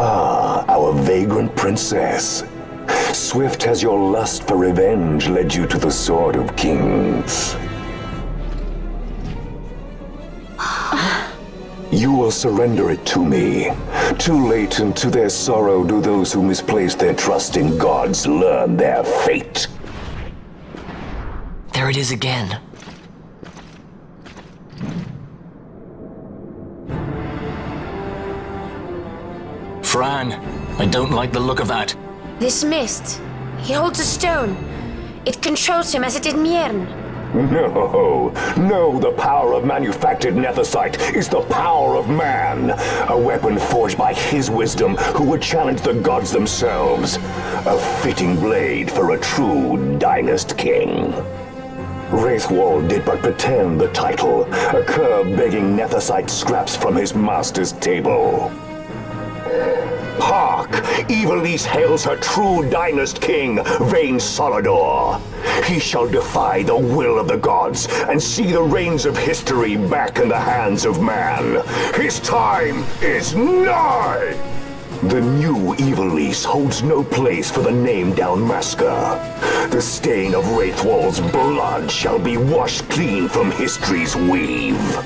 Ah, our vagrant princess. Swift has your lust for revenge led you to the Sword of Kings. You will surrender it to me. Too late, and to their sorrow do those who misplace their trust in gods learn their fate. There it is again. Fran, I don't like the look of that. This mist. He holds a stone. It controls him as it did Miern. No, the power of manufactured nethicite is the power of man. A weapon forged by his wisdom who would challenge the gods themselves. A fitting blade for a true dynast king. Wraithwall did but pretend the title, a cur begging nethicite scraps from his master's table. Hark! Evilise hails her true dynast king, Vain Solidor. He shall defy the will of the gods and see the reins of history back in the hands of man. His time is nigh! The new Evilise holds no place for the name Downmasker. The stain of Wraithwall's blood shall be washed clean from history's weave.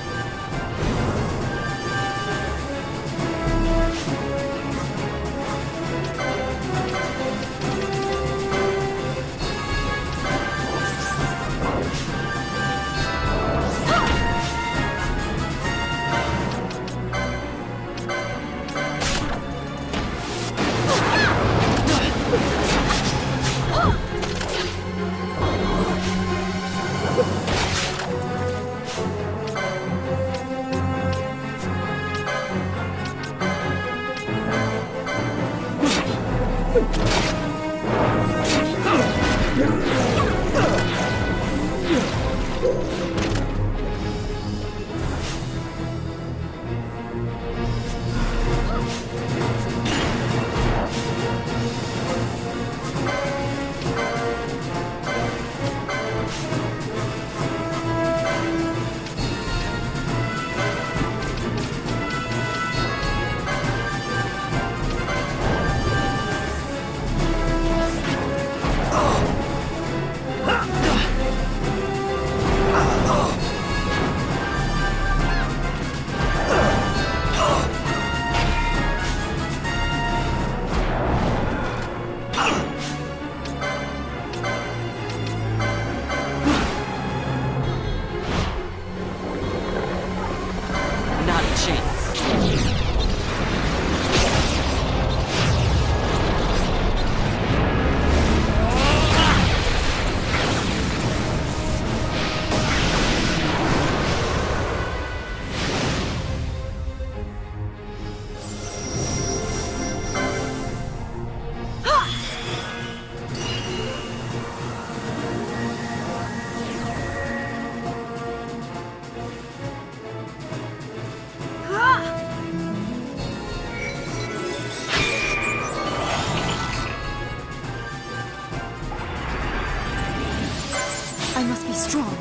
I must be strong.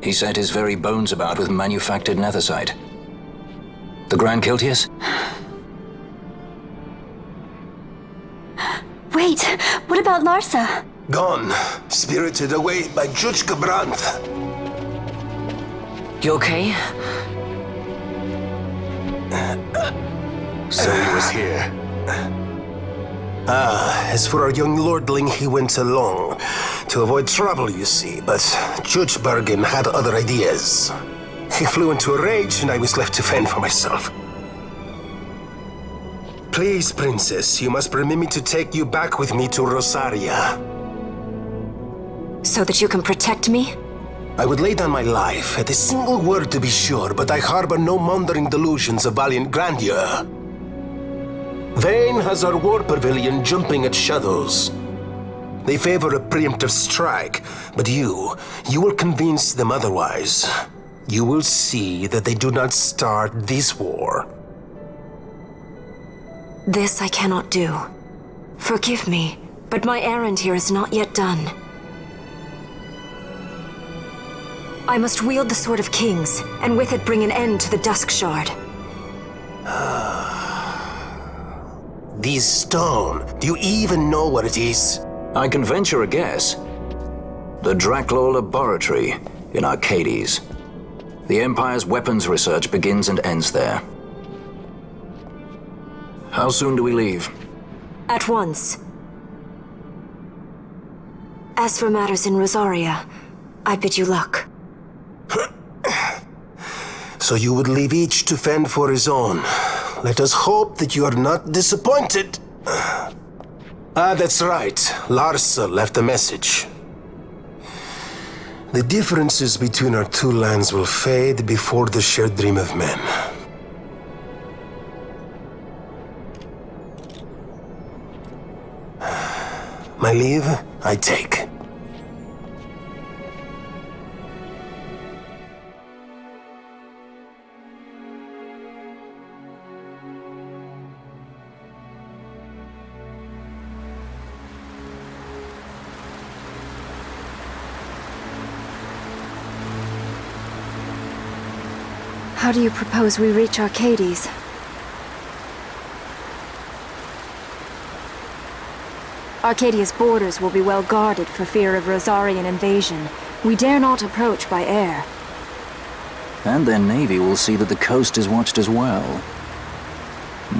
He set his very bones about with manufactured nethicite. The Grand Kiltius? Wait, what about Larsa? Gone, spirited away by Juchka Brandt. You okay? So he was here. As for our young lordling, he went along. To avoid trouble, you see, but Judge Bergan had other ideas. He flew into a rage, and I was left to fend for myself. Please, Princess, you must permit me to take you back with me to Rosaria. So that you can protect me? I would lay down my life, at a single word to be sure, but I harbor no mongering delusions of valiant grandeur. Vayne has our war pavilion jumping at shadows. They favor a preemptive strike, but you will convince them otherwise. You will see that they do not start this war. This I cannot do. Forgive me, but my errand here is not yet done. I must wield the Sword of Kings, and with it bring an end to the Dusk Shard. This stone, do you even know what it is? I can venture a guess. The Draclaw Laboratory in Arcades. The Empire's weapons research begins and ends there. How soon do we leave? At once. As for matters in Rosaria, I bid you luck. So you would leave each to fend for his own. Let us hope that you are not disappointed. That's right. Larsa left a message. The differences between our two lands will fade before the shared dream of men. My leave, I take. How do you propose we reach Arcades? Arcadia's borders will be well guarded for fear of Rosarian invasion. We dare not approach by air. And their navy will see that the coast is watched as well.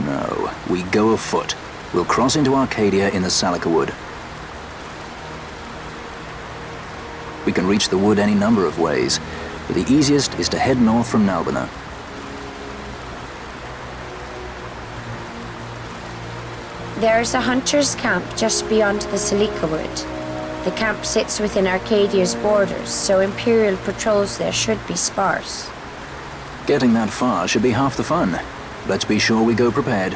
No, we go afoot. We'll cross into Arcadia in the Salika Wood. We can reach the wood any number of ways, but the easiest is to head north from Nalbina. There's a hunter's camp just beyond the Salika Wood. The camp sits within Arcadia's borders, so Imperial patrols there should be sparse. Getting that far should be half the fun. Let's be sure we go prepared.